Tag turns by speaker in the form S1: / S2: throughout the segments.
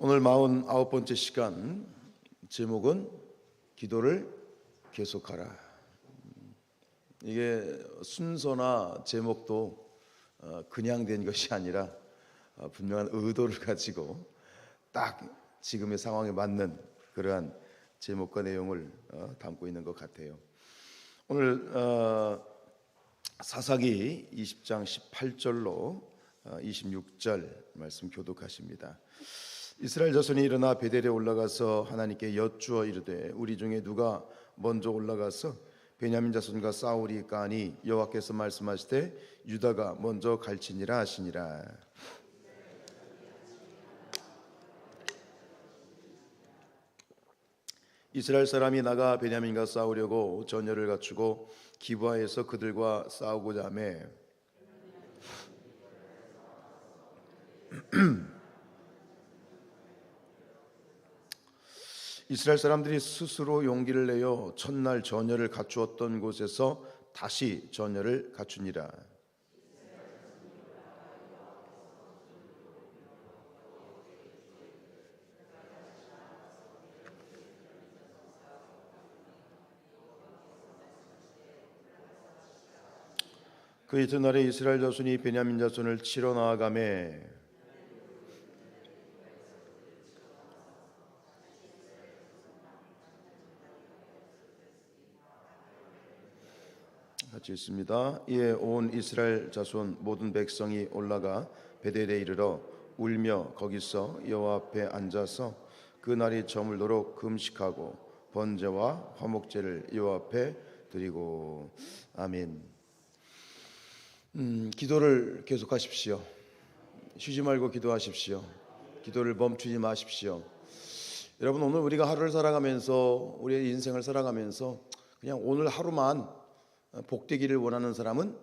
S1: 오늘 49번째 시간, 제목은 기도를 계속하라. 이게 순서나 제목도 그냥 된 것이 아니라 분명한 의도를 가지고 딱 지금의 상황에 맞는 그러한 제목과 내용을 담고 있는 것 같아요. 오늘 사사기 20장 18절로 26절 말씀 교독하십니다. 이스라엘 자손이 일어나 베델에 올라가서 하나님께 여쭈어 이르되 우리 중에 누가 먼저 올라가서 베냐민 자손과 싸우리까 하니 여호와께서 말씀하시되 유다가 먼저 갈지니라 하시니라. 이스라엘 사람이 나가 베냐민과 싸우려고 전열을 갖추고 기브아에서 그들과 싸우고자 하매 이스라엘 사람들이 스스로 용기를 내어 첫날 전열을 갖추었던 곳에서 다시 전열을 갖추니라. 그 이튿날에 이스라엘 자손이 베냐민 자손을 치러 나아가매 같이 있습니다. 이에 온 이스라엘 자손 모든 백성이 올라가 베델에 이르러 울며 거기서 여호와 앞에 앉아서 그 날이 저물도록 금식하고 번제와 화목제를 여호와 앞에 드리고. 아멘. 기도를 계속하십시오. 쉬지 말고 기도하십시오. 기도를 멈추지 마십시오. 여러분, 오늘 우리가 하루를 살아가면서 우리의 인생을 살아가면서 그냥 오늘 하루만 복되기를 원하는 사람은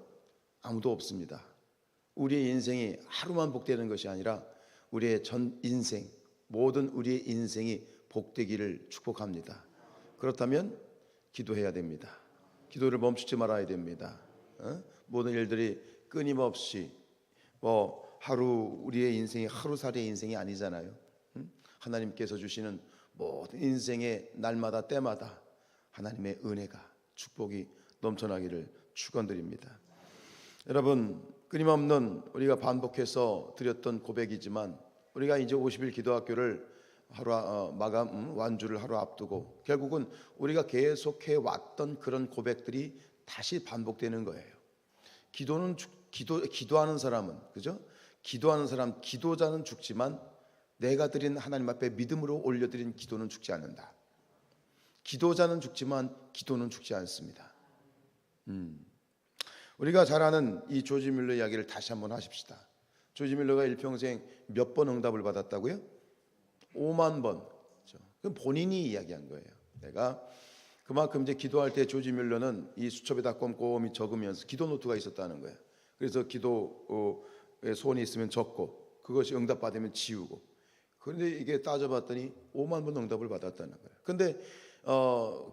S1: 아무도 없습니다. 우리의 인생이 하루만 복되는 것이 아니라 우리의 전 인생, 모든 우리의 인생이 복되기를 축복합니다. 그렇다면 기도해야 됩니다. 기도를 멈추지 말아야 됩니다. 모든 일들이 끊임없이 하루 우리의 인생이 하루살이의 인생이 아니잖아요. 하나님께서 주시는 모든 인생의 날마다 때마다 하나님의 은혜가 축복이 넘쳐나기를 축원드립니다. 여러분, 끊임없는 우리가 반복해서 드렸던 고백이지만 우리가 이제 50일 기도학교를 하루 마감 완주를 하루 앞두고 결국은 우리가 계속해 왔던 그런 고백들이 다시 반복되는 거예요. 기도하는 사람은, 그죠? 기도하는 사람, 기도자는 죽지만 내가 드린 하나님 앞에 믿음으로 올려드린 기도는 죽지 않는다. 기도자는 죽지만 기도는 죽지 않습니다. 우리가 잘 아는 이 조지 밀러 이야기를 다시 한번 하십시다. 조지 밀러가 일평생 몇 번 응답을 받았다고요? 5만 번. 그럼 본인이 이야기한 거예요. 내가 그만큼 이제 기도할 때 조지 밀러는 이 수첩에다 꼼꼼히 적으면서 기도 노트가 있었다는 거예요. 그래서 기도에 소원이 있으면 적고 그것이 응답받으면 지우고. 그런데 이게 따져봤더니 5만 번 응답을 받았다는 거예요. 그런데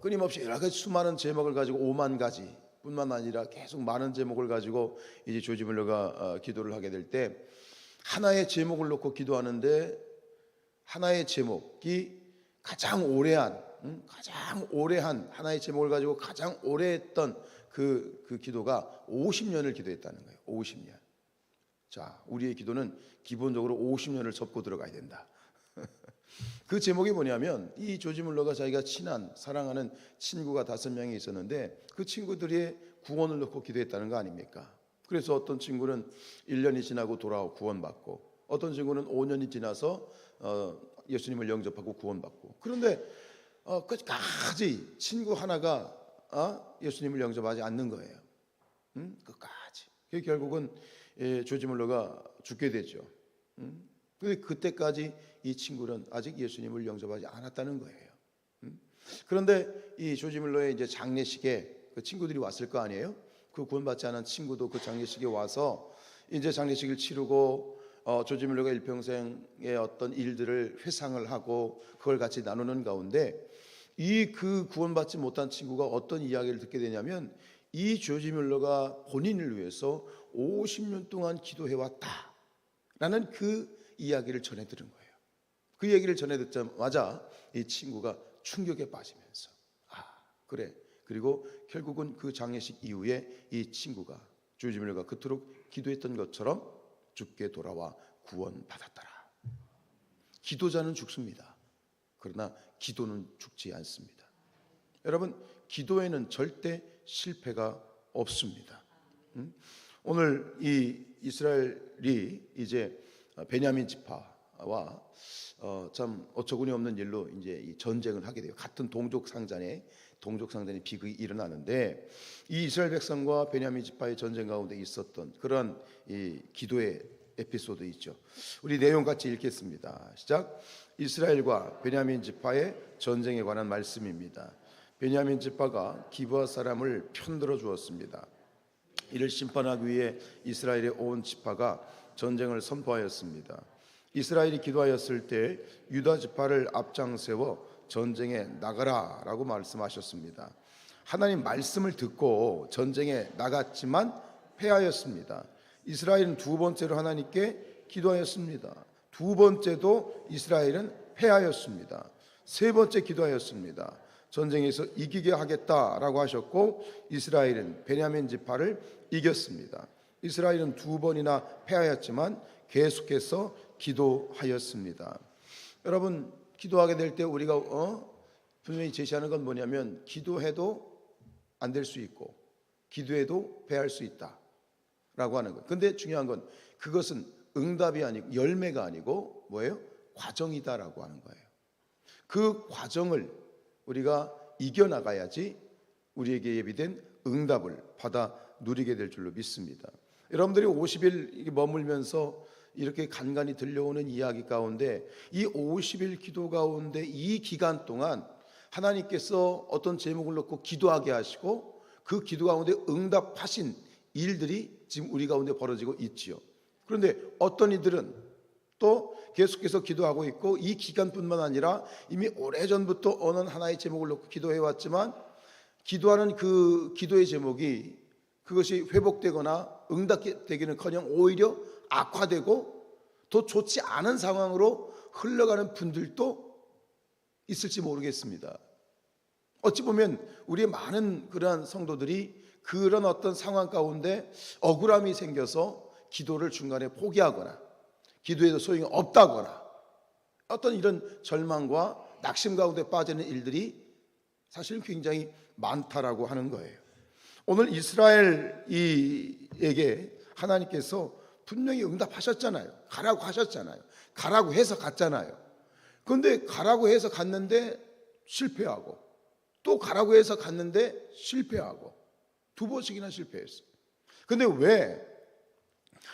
S1: 끊임없이 여러 가지 수많은 제목을 가지고 5만 가지 뿐만 아니라 계속 많은 제목을 가지고 이제 조지 밀러가 기도를 하게 될 때 하나의 제목을 놓고 기도하는데 하나의 제목이 가장 오래한 하나의 제목을 가지고 가장 오래 했던 그 기도가 50년을 기도했다는 거예요. 50년. 자, 우리의 기도는 기본적으로 50년을 접고 들어가야 된다. 그 제목이 뭐냐면 이 조지 밀러가 자기가 친한 사랑하는 친구가 5명이 있었는데 그 친구들의 구원을 놓고 기도했다는 거 아닙니까? 그래서 어떤 친구는 1년이 지나고 돌아오고 구원받고 어떤 친구는 5년이 지나서 예수님을 영접하고 구원받고. 그런데 끝까지 친구 하나가 예수님을 영접하지 않는 거예요. 끝까지. 결국은 조지 밀러가 죽게 되죠. 근데 그때까지 이 친구는 아직 예수님을 영접하지 않았다는 거예요. 그런데 이 조지 밀러의 이제 장례식에 그 친구들이 왔을 거 아니에요? 그 구원받지 않은 친구도 그 장례식에 와서 이제 장례식을 치르고 조지 밀러가 일평생의 어떤 일들을 회상을 하고 그걸 같이 나누는 가운데 그 구원받지 못한 친구가 어떤 이야기를 듣게 되냐면 이 조지 밀러가 본인을 위해서 50년 동안 기도해왔다라는 그 이야기를 전해 들은 거예요. 그 얘기를 전해 듣자마자 이 친구가 충격에 빠지면서 그래. 그리고 결국은 그 장례식 이후에 이 친구가 조지 밀러가 그토록 기도했던 것처럼 죽게 돌아와 구원받았더라. 기도자는 죽습니다. 그러나 기도는 죽지 않습니다. 여러분, 기도에는 절대 실패가 없습니다. 오늘 이 이스라엘이 이제 베냐민 지파와 참 어처구니 없는 일로 이제 이 전쟁을 하게 돼요. 같은 동족 상잔의 비극이 일어나는데, 이 이스라엘 백성과 베냐민 지파의 전쟁 가운데 있었던 그런 이 기도의 에피소드 있죠. 우리 내용 같이 읽겠습니다. 시작. 이스라엘과 베냐민 지파의 전쟁에 관한 말씀입니다. 베냐민 지파가 기브아 사람을 편들어 주었습니다. 이를 심판하기 위해 이스라엘의 온 지파가 전쟁을 선포하였습니다. 이스라엘이 기도하였을 때 유다 지파를 앞장세워 전쟁에 나가라라고 말씀하셨습니다. 하나님 말씀을 듣고 전쟁에 나갔지만 패하였습니다. 이스라엘은 두 번째로 하나님께 기도하였습니다. 두 번째도 이스라엘은 패하였습니다. 세 번째 기도하였습니다. 전쟁에서 이기게 하겠다라고 하셨고, 이스라엘은 베냐민 지파를 이겼습니다. 이스라엘은 두 번이나 패하였지만 계속해서 기도하였습니다. 여러분, 기도하게 될 때 우리가 분명히 제시하는 건 뭐냐면, 기도해도 안 될 수 있고 기도해도 패할 수 있다라고 하는 거예요. 근데 중요한 건 그것은 응답이 아니고 열매가 아니고 뭐예요? 과정이다라고 하는 거예요. 그 과정을 우리가 이겨나가야지 우리에게 예비된 응답을 받아 누리게 될 줄로 믿습니다. 여러분들이 50일 머물면서 이렇게 간간히 들려오는 이야기 가운데, 이 50일 기도 가운데 이 기간 동안 하나님께서 어떤 제목을 놓고 기도하게 하시고 그 기도 가운데 응답하신 일들이 지금 우리 가운데 벌어지고 있지요. 그런데 어떤 이들은 또 계속해서 기도하고 있고, 이 기간뿐만 아니라 이미 오래전부터 어느 하나의 제목을 놓고 기도해 왔지만 기도하는 그 기도의 제목이 그것이 회복되거나 응답되기는커녕 오히려 악화되고 더 좋지 않은 상황으로 흘러가는 분들도 있을지 모르겠습니다. 어찌 보면 우리의 많은 그러한 성도들이 그런 어떤 상황 가운데 억울함이 생겨서 기도를 중간에 포기하거나 기도에도 소용이 없다거나 어떤 이런 절망과 낙심 가운데 빠지는 일들이 사실은 굉장히 많다라고 하는 거예요. 오늘 이스라엘에게 하나님께서 분명히 응답하셨잖아요. 가라고 하셨잖아요. 가라고 해서 갔잖아요. 그런데 가라고 해서 갔는데 실패하고, 또 가라고 해서 갔는데 실패하고, 두 번씩이나 실패했어요. 그런데 왜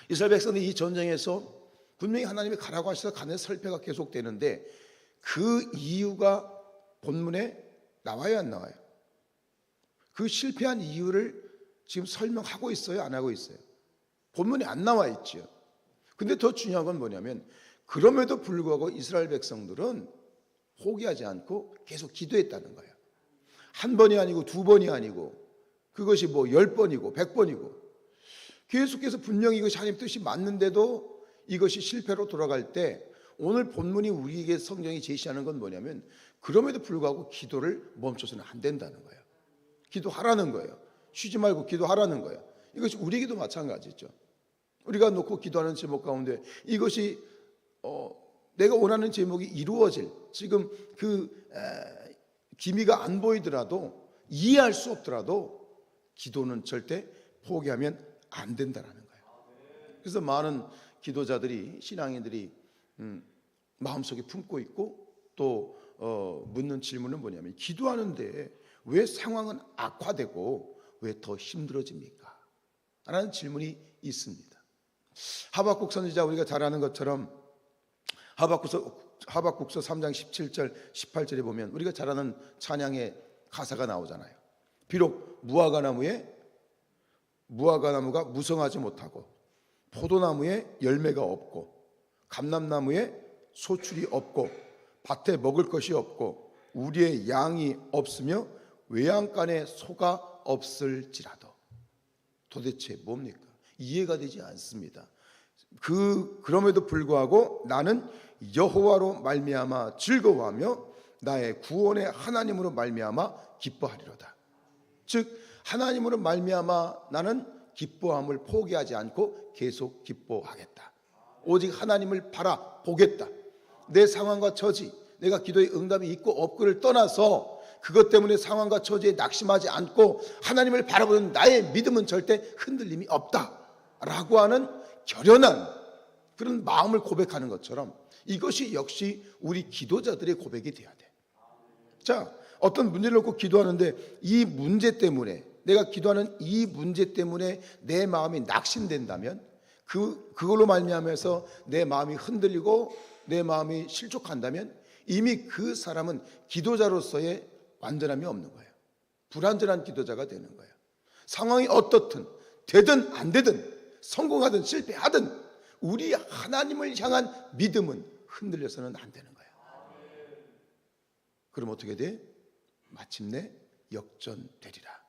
S1: 이스라엘 백성들이 이 전쟁에서 분명히 하나님이 가라고 하셔서 가는 설패가 계속되는데, 그 이유가 본문에 나와요, 안 나와요? 그 실패한 이유를 지금 설명하고 있어요, 안 하고 있어요? 본문에 안 나와 있죠. 근데 더 중요한 건 뭐냐면, 그럼에도 불구하고 이스라엘 백성들은 포기하지 않고 계속 기도했다는 거예요. 한 번이 아니고 두 번이 아니고, 그것이 뭐 10번이고 100번이고, 계속해서 분명히 이것이 하나님 뜻이 맞는데도 이것이 실패로 돌아갈 때, 오늘 본문이 우리에게 성경이 제시하는 건 뭐냐면, 그럼에도 불구하고 기도를 멈춰서는 안 된다는 거예요. 기도하라는 거예요. 쉬지 말고 기도하라는 거예요. 이것이 우리에게도 마찬가지죠. 우리가 놓고 기도하는 제목 가운데 이것이 내가 원하는 제목이 이루어질, 지금 그 기미가 안 보이더라도, 이해할 수 없더라도 기도는 절대 포기하면 안 된다는 거예요. 그래서 많은 기도자들이, 신앙인들이 마음속에 품고 있고 또 묻는 질문은 뭐냐면, 기도하는데 왜 상황은 악화되고 왜 더 힘들어집니까? 라는 질문이 있습니다. 하박국 선지자, 우리가 잘 아는 것처럼 하박국서 3장 17절 18절에 보면 우리가 잘 아는 찬양의 가사가 나오잖아요. 비록 무화과 나무가 무성하지 못하고, 포도나무에 열매가 없고, 감람나무에 소출이 없고, 밭에 먹을 것이 없고, 우리의 양이 없으며 외양간에 소가 없을지라도. 도대체 뭡니까? 이해가 되지 않습니다. 그럼에도 불구하고 나는 여호와로 말미암아 즐거워하며 나의 구원의 하나님으로 말미암아 기뻐하리로다. 즉 하나님으로 말미암아 나는 기뻐함을 포기하지 않고 계속 기뻐하겠다. 오직 하나님을 바라보겠다. 내 상황과 처지, 내가 기도의 응답이 있고 없고를 떠나서 그것 때문에 상황과 처지에 낙심하지 않고 하나님을 바라보는 나의 믿음은 절대 흔들림이 없다라고 하는 결연한 그런 마음을 고백하는 것처럼 이것이 역시 우리 기도자들의 고백이 돼야 돼. 자, 어떤 문제를 놓고 기도하는데 이 문제 때문에, 내가 기도하는 이 문제 때문에 내 마음이 낙심된다면, 그걸로 말미암아서 내 마음이 흔들리고 내 마음이 실족한다면 이미 그 사람은 기도자로서의 완전함이 없는 거예요. 불완전한 기도자가 되는 거예요. 상황이 어떻든 되든 안 되든 성공하든 실패하든 우리 하나님을 향한 믿음은 흔들려서는 안 되는 거예요. 그럼 어떻게 돼? 마침내 역전되리라.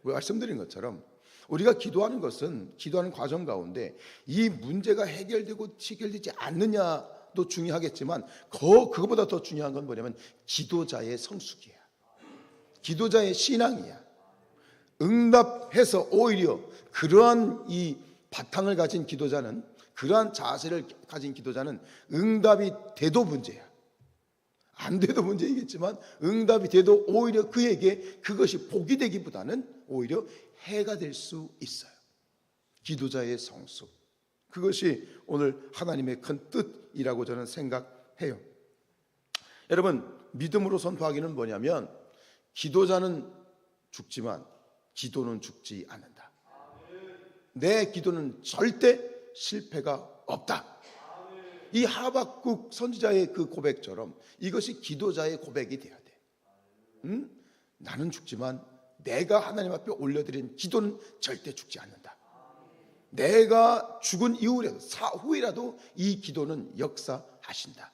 S1: 말씀드린 것처럼 우리가 기도하는 것은 기도하는 과정 가운데 이 문제가 해결되고 해결되지 않느냐도 중요하겠지만 그거보다 더 중요한 건 뭐냐면 기도자의 성숙이야. 기도자의 신앙이야. 응답해서 오히려 그러한 이 바탕을 가진 기도자는, 그러한 자세를 가진 기도자는 응답이 돼도 문제야. 안 돼도 문제이겠지만 응답이 돼도 오히려 그에게 그것이 복이 되기보다는 오히려 해가 될 수 있어요. 기도자의 성숙, 그것이 오늘 하나님의 큰 뜻이라고 저는 생각해요. 여러분, 믿음으로 선포하기는 뭐냐면 기도자는 죽지만 기도는 죽지 않는다. 내 기도는 절대 실패가 없다. 이 하박국 선지자의 그 고백처럼 이것이 기도자의 고백이 돼야 돼. 나는 죽지만 내가 하나님 앞에 올려드린 기도는 절대 죽지 않는다. 내가 죽은 이후라도 사후이라도 이 기도는 역사하신다.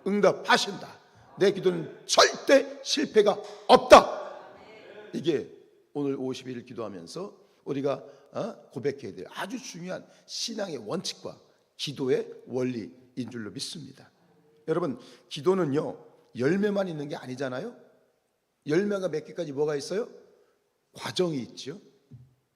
S1: 응답하신다. 내 기도는 절대 실패가 없다. 이게 오늘 50일 기도하면서 우리가 고백해야 될 아주 중요한 신앙의 원칙과 기도의 원리인 줄로 믿습니다. 여러분, 기도는요 열매만 있는 게 아니잖아요. 열매가 몇 개까지 뭐가 있어요? 과정이 있죠.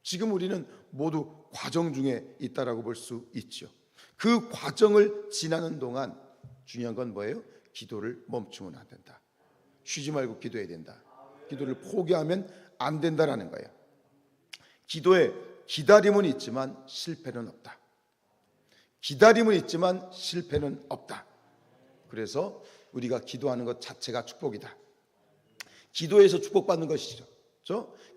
S1: 지금 우리는 모두 과정 중에 있다라고 볼 수 있죠. 그 과정을 지나는 동안 중요한 건 뭐예요? 기도를 멈추면 안 된다. 쉬지 말고 기도해야 된다. 기도를 포기하면 안 된다라는 거예요. 기도에 기다림은 있지만 실패는 없다. 기다림은 있지만 실패는 없다. 그래서 우리가 기도하는 것 자체가 축복이다. 기도에서 축복받는 것이죠.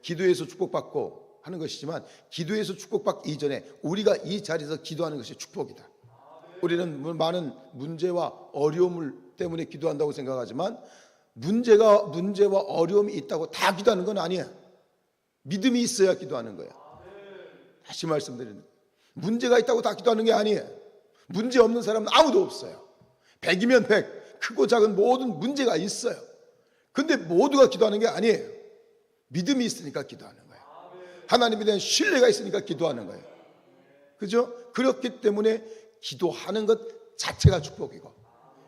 S1: 기도에서 축복받고 하는 것이지만 기도에서 축복받기 이전에 우리가 이 자리에서 기도하는 것이 축복이다. 우리는 많은 문제와 어려움을 때문에 기도한다고 생각하지만 문제와 어려움이 있다고 다 기도하는 건 아니야. 믿음이 있어야 기도하는 거야. 다시 말씀드리는, 문제가 있다고 다 기도하는 게 아니에요. 문제 없는 사람은 아무도 없어요. 100이면 100, 크고 작은 모든 문제가 있어요. 근데 모두가 기도하는 게 아니에요. 믿음이 있으니까 기도하는 거예요. 하나님에 대한 신뢰가 있으니까 기도하는 거예요. 그죠? 그렇기 때문에 기도하는 것 자체가 축복이고,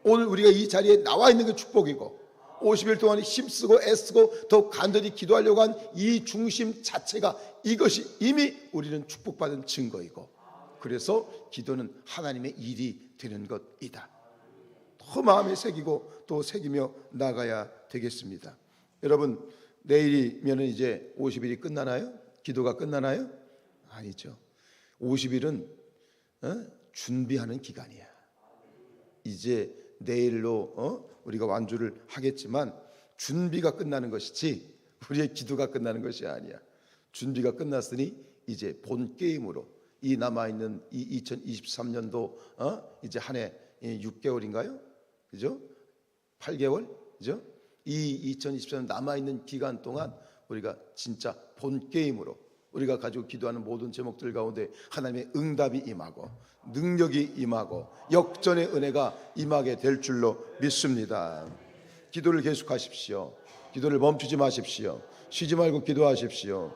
S1: 오늘 우리가 이 자리에 나와 있는 게 축복이고, 50일 동안 힘쓰고 애쓰고 더 간절히 기도하려고 한 이 중심 자체가, 이것이 이미 우리는 축복받은 증거이고, 그래서 기도는 하나님의 일이 되는 것이다. 더 마음에 새기고 또 새기며 나가야 되겠습니다. 여러분, 내일이면 이제 50일이 끝나나요? 기도가 끝나나요? 아니죠. 50일은 준비하는 기간이야. 이제 내일로 우리가 완주를 하겠지만 준비가 끝나는 것이지 우리의 기도가 끝나는 것이 아니야. 준비가 끝났으니 이제 본 게임으로 이 남아있는 이 2023년도 이제 한 해 6개월인가요? 그죠? 8개월? 그죠? 이 2024년 남아있는 기간 동안 우리가 진짜 본 게임으로 우리가 가지고 기도하는 모든 제목들 가운데 하나님의 응답이 임하고 능력이 임하고 역전의 은혜가 임하게 될 줄로 믿습니다. 기도를 계속하십시오. 기도를 멈추지 마십시오. 쉬지 말고 기도하십시오.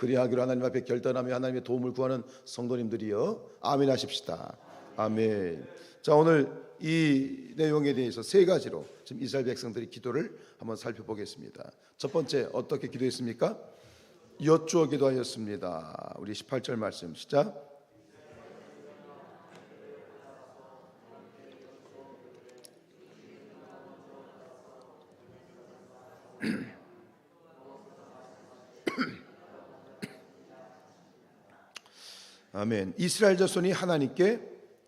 S1: 그리하기로 하나님 앞에 결단하며 하나님의 도움을 구하는 성도님들이여 아멘 하십시다. 아멘. 자, 오늘 이 내용에 대해서 세 가지로 지금 이스라엘 백성들의 기도를 한번 살펴보겠습니다. 첫 번째, 어떻게 기도했습니까? 여쭈어 기도하였습니다. 우리 18절 말씀 시작. 아멘. 이스라엘 자손이 하나님께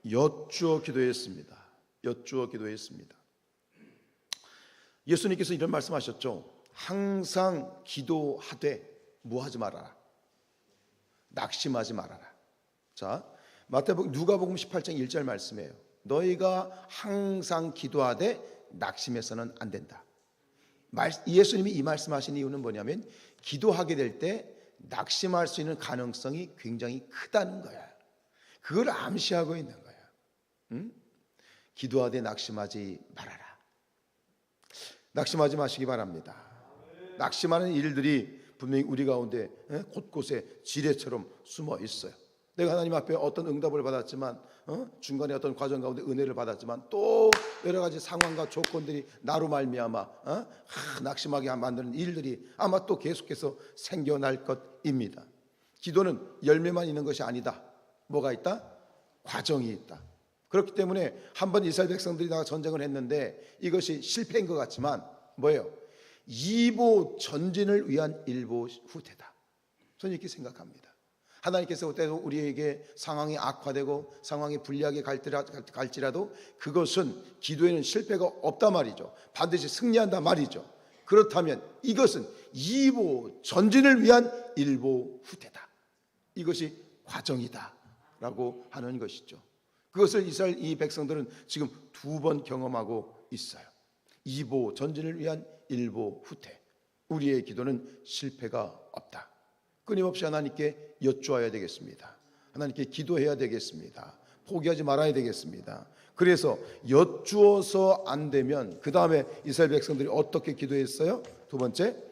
S1: 여쭈어 기도했습니다. 여쭈어 기도했습니다. 예수님께서 이런 말씀하셨죠. 항상 기도하되 뭐하지 말아라. 낙심하지 말아라. 자, 누가복음 18장 1절 말씀이에요. 너희가 항상 기도하되 낙심해서는 안 된다. 예수님이 이 말씀하신 이유는 뭐냐면 기도하게 될 때 낙심할 수 있는 가능성이 굉장히 크다는 거야. 그걸 암시하고 있는 거야. 응? 기도하되 낙심하지 말아라. 낙심하지 마시기 바랍니다. 낙심하는 일들이 분명히 우리 가운데 곳곳에 지뢰처럼 숨어 있어요. 내가 하나님 앞에 어떤 응답을 받았지만 중간에 어떤 과정 가운데 은혜를 받았지만 또 여러 가지 상황과 조건들이 나로 말미암아 낙심하게 만드는 일들이 아마 또 계속해서 생겨날 것입니다. 기도는 열매만 있는 것이 아니다. 뭐가 있다? 과정이 있다. 그렇기 때문에 한번 이스라엘 백성들이 다 전쟁을 했는데 이것이 실패인 것 같지만 뭐예요? 이보 전진을 위한 일보 후퇴다. 저는 이렇게 생각합니다. 하나님께서 그때도 우리에게 상황이 악화되고 상황이 불리하게 갈지라도 그것은 기도에는 실패가 없단 말이죠. 반드시 승리한단 말이죠. 그렇다면 이것은 이보 전진을 위한 일보 후퇴다. 이것이 과정이다 라고 하는 것이죠. 그것을 이스라엘 이 백성들은 지금 두 번 경험하고 있어요. 이보 전진을 위한 일보 후퇴. 우리의 기도는 실패가 없다. 끊임없이 하나님께 여쭈어야 되겠습니다. 하나님께 기도해야 되겠습니다. 포기하지 말아야 되겠습니다. 그래서 여쭈어서 안 되면 그 다음에 이스라엘 백성들이 어떻게 기도했어요? 두 번째,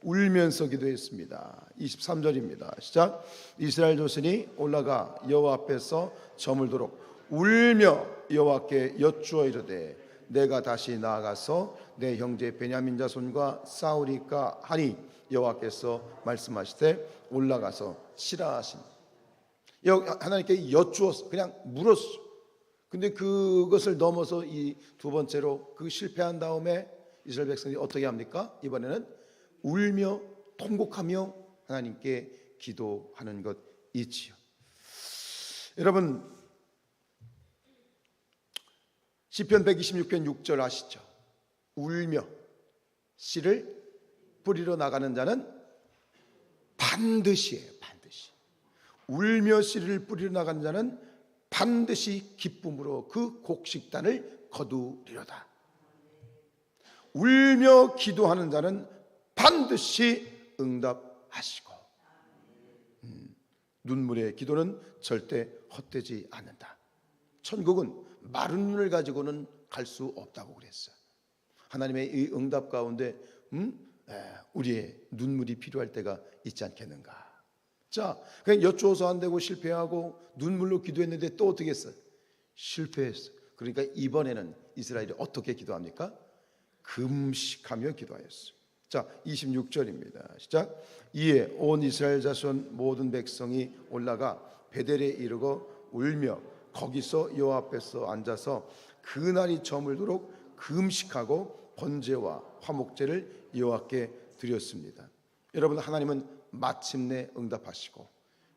S1: 울면서 기도했습니다. 23절입니다. 시작. 이스라엘 자손이 올라가 여호와 앞에서 저물도록 울며 여호와께 여쭈어 이르되 내가 다시 나아가서 내 형제 베냐민 자손과 싸우리까 하니 여호와께서 말씀하시되 올라가서 치라 하시니. 하나님께 여쭈었어. 그냥 물었어. 근데 그것을 넘어서 이 두 번째로 그 실패한 다음에 이스라엘 백성이 어떻게 합니까? 이번에는 울며 통곡하며 하나님께 기도하는 것이지요. 여러분 시편 126편 6절 아시죠? 울며 씨를 뿌리러 나가는 자는 반드시예요. 반드시. 울며 씨를 뿌리러 나가는 자는 반드시 기쁨으로 그 곡식단을 거두리로다. 울며 기도하는 자는 반드시 응답하시고 눈물의 기도는 절대 헛되지 않는다. 천국은 마른 눈을 가지고는 갈 수 없다고 그랬어요. 하나님의 이 응답 가운데 우리의 눈물이 필요할 때가 있지 않겠는가. 자, 그냥 여쭈어서 안 되고 실패하고 눈물로 기도했는데 또 어떻게 했어요? 실패했어요. 그러니까 이번에는 이스라엘이 어떻게 기도합니까? 금식하며 기도하였어요. 자, 26절입니다. 시작. 이에 온 이스라엘 자손 모든 백성이 올라가 베델에 이르고 울며 거기서 여호와 앞에서 앉아서 그날이 저물도록 금식하고 번제와 화목제를 여호와께 드렸습니다. 여러분, 하나님은 마침내 응답하시고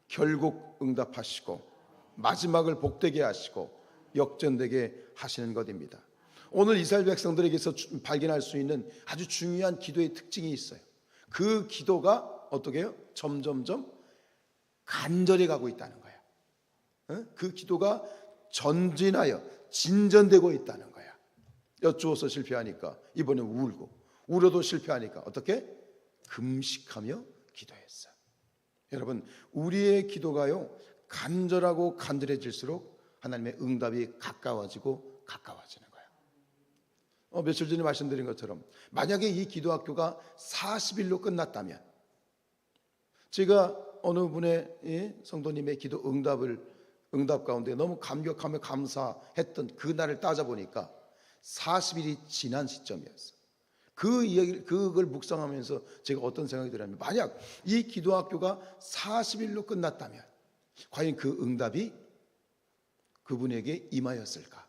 S1: 결국 응답하시고 마지막을 복되게 하시고 역전되게 하시는 것입니다. 오늘 이스라엘 백성들에게서 발견할 수 있는 아주 중요한 기도의 특징이 있어요. 그 기도가 어떻게 해요? 점점점 간절히 가고 있다는 거예요. 그 기도가 전진하여 진전되고 있다는 거야. 여쭈어서 실패하니까 이번에 울고, 울어도 실패하니까 어떻게? 금식하며 기도했어. 여러분, 우리의 기도가요 간절하고 간절해질수록 하나님의 응답이 가까워지고 가까워지는 거예요. 며칠 전에 말씀드린 것처럼 만약에 이 기도학교가 40일로 끝났다면, 제가 어느 분의 성도님의 기도 응답 가운데 너무 감격하며 감사했던 그날을 따져보니까 40일이 지난 시점이었어요. 그걸 묵상하면서 제가 어떤 생각이 들었냐면, 만약 이 기도학교가 40일로 끝났다면 과연 그 응답이 그분에게 임하였을까?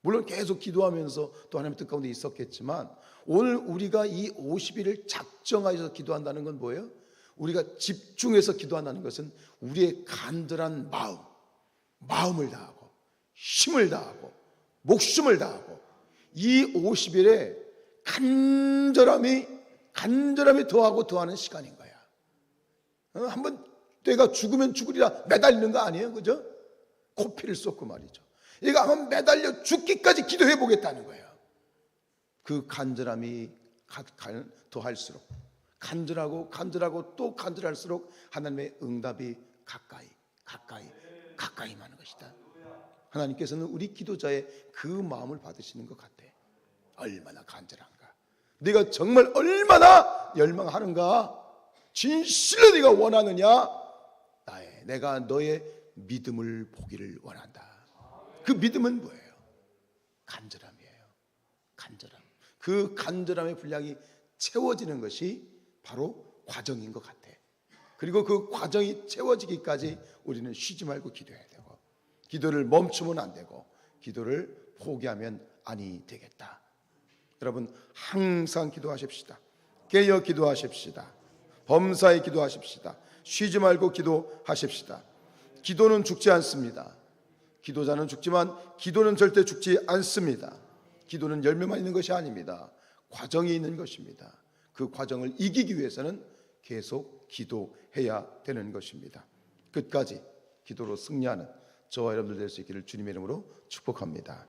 S1: 물론 계속 기도하면서 또 하나님의 뜻 가운데 있었겠지만, 오늘 우리가 이 50일을 작정하여서 기도한다는 건 뭐예요? 우리가 집중해서 기도한다는 것은 우리의 간절한 마음을 다하고 힘을 다하고 목숨을 다하고 이 50일에 간절함이 더하고 더하는 시간인 거야. 한번 내가 죽으면 죽으리라 매달리는 거 아니에요, 그죠? 코피를 쏟고 말이죠. 얘가 한번 매달려 죽기까지 기도해 보겠다는 거예요. 그 간절함이 더할수록, 간절하고 또 간절할수록 하나님의 응답이 가까이 많은 것이다. 하나님께서는 우리 기도자의 그 마음을 받으시는 것 같아. 얼마나 간절한가, 네가 정말 얼마나 열망하는가, 진실로 네가 원하느냐, 내가 너의 믿음을 보기를 원한다. 그 믿음은 뭐예요? 간절함이에요. 간절함. 그 간절함의 분량이 채워지는 것이 바로 과정인 것 같아. 그리고 그 과정이 채워지기까지 우리는 쉬지 말고 기도해야 되고, 기도를 멈추면 안 되고, 기도를 포기하면 아니 되겠다. 여러분, 항상 기도하십시다. 깨어 기도하십시다. 범사에 기도하십시다. 쉬지 말고 기도하십시다. 기도는 죽지 않습니다. 기도자는 죽지만 기도는 절대 죽지 않습니다. 기도는 열매만 있는 것이 아닙니다. 과정이 있는 것입니다. 그 과정을 이기기 위해서는 계속 기도해야 되는 것입니다. 끝까지 기도로 승리하는 저와 여러분들 될 수 있기를 주님의 이름으로 축복합니다.